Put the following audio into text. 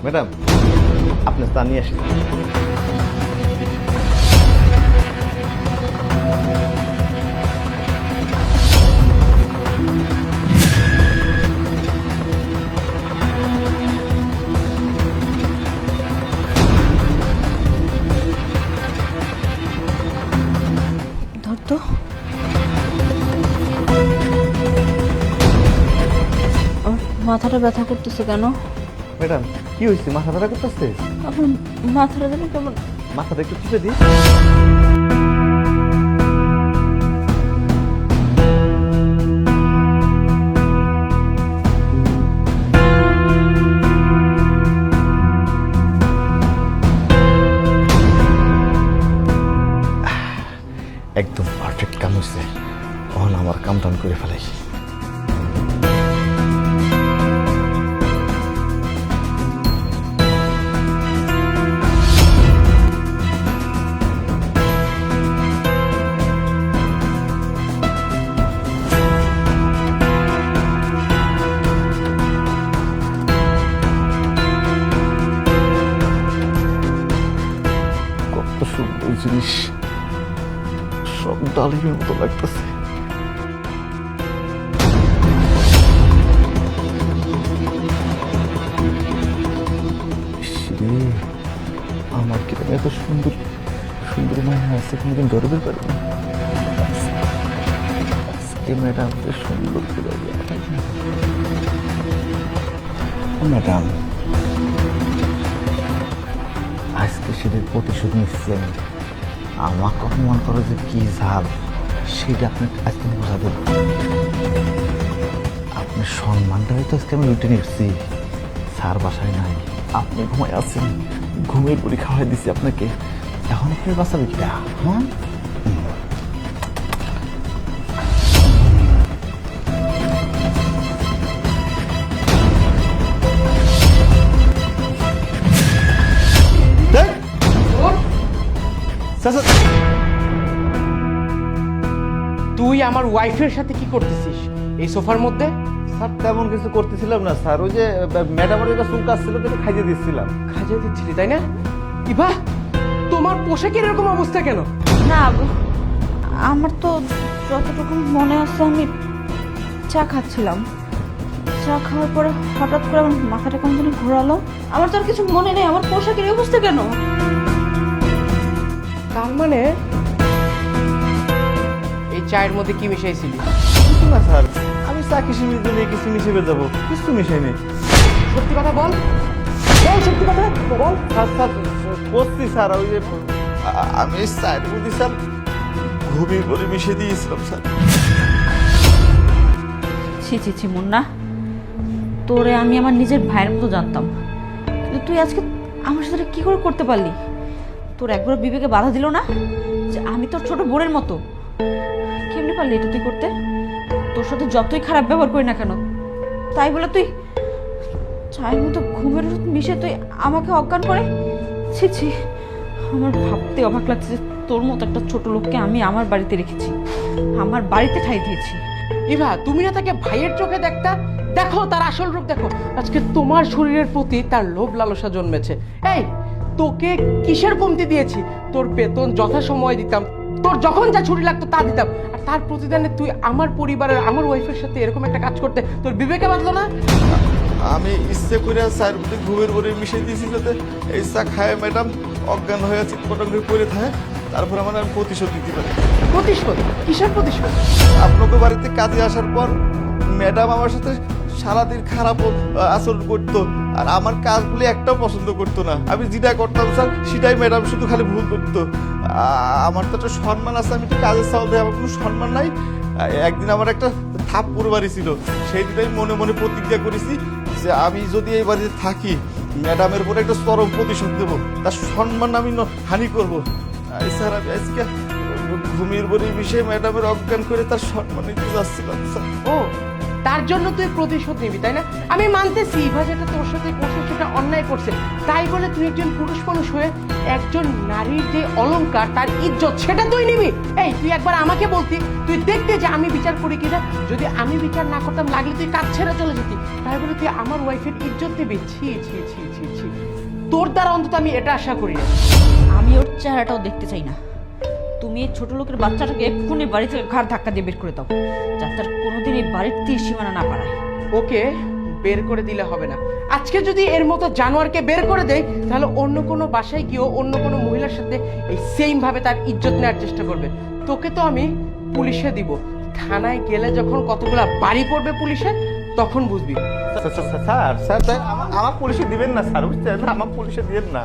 Madam আপনি তা নিয়ে আসেন। ধর তো। আমার মাথাটা ব্যথা করতেছে কেন? ম্যাডাম কি হয়েছে, মাথা ব্যথা করতেছে? আমার মাথাটা যেন কেমন। মাথাটা একটু টিপে দিই। একদম পারফেক্ট কাম হয়েছে। তখন আমার কাম টাম করে ফেলাই। কত সুন্দর জিনিস, সব ডালিমের মতো লাগতেছে। আমার কিরকম এত সুন্দর সুন্দর মায়া আছে, কোনোদিন ধরবে পারি না। ম্যাডাম সুন্দর করে ম্যাডাম আজকে সেটার প্রতিশোধ নিচ্ছি আমি। আমাকে অপমান করে যে কি ঝাল সেটা আপনি আজকে বোঝা দেব। আপনার সম্মানটা হয়তো আজকে আমি লুটে নিচ্ছি। স্যার বাসায় নাই, আপনি ঘুমাই আছেন, ঘুমের পরি খাওয়াই দিছি আপনাকে। এখন আপনার বাঁচাবে কিটা? হ্যাঁ তুই আমার ওয়াইফের সাথে কি করতেছিস এই সোফার মধ্যে? স্যার তেমন কিছু করতেছিলাম না স্যার, ওই যে ম্যাডামের একটা চুল কাটছিল তো খাইয়ে দিচ্ছিলাম। খাজা দিচ্ছিলি তাই না? ইভা, তোমার পোশাকের এরকম অবস্থা কেন? না, আমার তো যতটুকু মনে আছে আমি চা খাচ্ছিলাম। চা খাওয়ার পরে হঠাৎ করে আমার মাথাটা কেমন যেন ঘোরালো। আমার তো আর কিছু মনে নেই। আমার পোশাকের এই অবস্থা কেন? তার মানে এই চায়ের মধ্যে কি মিশাইছিলি? কিছু না স্যার, আমি চা কিসে নিয়ে কিছু মিশিয়ে যাবো, কিছু মিশাই নেই। সত্যি কথা বল, বল সত্যি কথা বল। স্যার স্যার করছি স্যার, ওই যে আমি চায়ের মধ্যে স্যার ঘুমিয়ে পরে মিশিয়ে দিয়েছিলাম স্যার। ছি ছি ছি মুন্না, তোরে আমি আমার নিজের ভাইয়ের মতো জানতাম, কিন্তু তুই আজকে আমার সাথে কি করে করতে পারলি? তোর একবার বিবেকে বাধা দিল না যে আমি তোর ছোট বোনের মতো? কেমনি পারলি এটা তুই করতে? তোর সাথে যতই খারাপ ব্যবহার করি না কেন, তাই বলে তুই চায়ের মতো ঘুমের ওষুধ মিশে তুই আমাকে অজ্ঞান করে? ছি ছি, আমার ভাবতে অবাক লাগছে যে তোর মতো একটা ছোট লোককে আমি আমার বাড়িতে রেখেছি, আমার বাড়িতে ঠাঁই দিয়েছি। ইভা, তুমি না তাকে ভাইয়ের চোখে দেখতা? দেখো তার আসল রূপ দেখো। আজকে তোমার শরীরের প্রতি তার লোভ লালসা জন্মেছে। এই, তোকে কিসের কমতি দিয়েছি? তোর বেতন যথাসময়ে দিতাম, তোর যখন যা ছুটি লাগতো তা দিতাম, আর তার প্রতিদানে তুই আমার পরিবারের আমার ওয়াইফের সাথে এরকম একটা কাজ করতে তোর বিবেকে বাঁধলো না? আমি ইচ্ছে করে চায়ের মধ্যে ঘুমের পরে মিশিয়ে দিয়েছি যাতে এই চা খায় ম্যাডাম অজ্ঞান হয়ে চিৎপটাং হয়ে পড়ে থাকে, তারপর আমার আমি প্রতিশোধ দিতে পারি। প্রতিশোধ? কিসের প্রতিশোধ? আপনাকে বাড়িতে কাজে আসার পর ম্যাডাম আমার সাথে সারাদিন খারাপ আচরণ করতো, আর আমার কাজগুলি একটাও পছন্দ করতো না। আমি যেটা করতাম স্যার সেটাই ম্যাডাম শুধু খালি ভুল করতো। আমার তো একটা সম্মান আছে, আমি তো কাজের চাল দেয়, আমার কোনো সম্মান নাই। একদিন আমার একটা থাপ্পড় বাড়ি ছিল, সেই দিনই মনে মনে প্রতিজ্ঞা করেছি যে আমি যদি এই বাড়িতে থাকি ম্যাডামের উপরে একটা চরম প্রতিশোধ দেবো, তার সম্মান আমি হানি করবো। স্যার আমি আজকে ঘুমিয়ে পরে বিষয়ে ম্যাডামের অজ্ঞান করে তার সম্মান নিতে যাচ্ছিলাম স্যার। ও, তার জন্য তুই প্রতিশোধ নিবি, তাই না? আমি মানতেছি ইভা যেটা তোর সাথে করছে সেটা অন্যায় করছে, তাই বলে তুই একজন পুরুষ মানুষ হয়ে একজন নারীর যে অলংকার, তার ইজ্জত, সেটা তুই নিবি? এই তুই একবার আমাকে বলতি, তুই দেখতে যে আমি বিচার করি কিনা। যদি আমি বিচার না করতাম, লাগলে তুই কাজ ছেড়ে চলে যেতি, তাই বলে তুই আমার ওয়াইফের ইজ্জত দিবি? ছি ছি ছি ছি ছি, তোর দ্বারা অন্তত আমি এটা আশা করি না। আমি ওর চেহারাটাও দেখতে চাই না। তুমি এই ছোট লোকের বাচ্চাটাকে এক্ষুনি বাড়ি থেকে ঘাড় ধাক্কা দিয়ে বের করে দাও, যাতে তার কোনোদিন এই বাড়ির তীর সীমানা না পারায়। ওকে বের করে দিলে হবে না। আজকে যদি এর মতো জানোয়ারকে বের করে দেয়, তাহলে অন্য কোনো বাসায় গিয়েও অন্য কোনো মহিলার সাথে এই সেম ভাবে তার ইজ্জত নেওয়ার চেষ্টা করবে। তোকে তো আমি পুলিশে দিব, থানায় গেলে যখন কতগুলা বাড়ি পড়বে পুলিশের, তখন বুঝবি। স্যার স্যার স্যার স্যার আমার পুলিশে দিবেন না স্যার, বুঝছেন? আমার পুলিশে দিবেন না।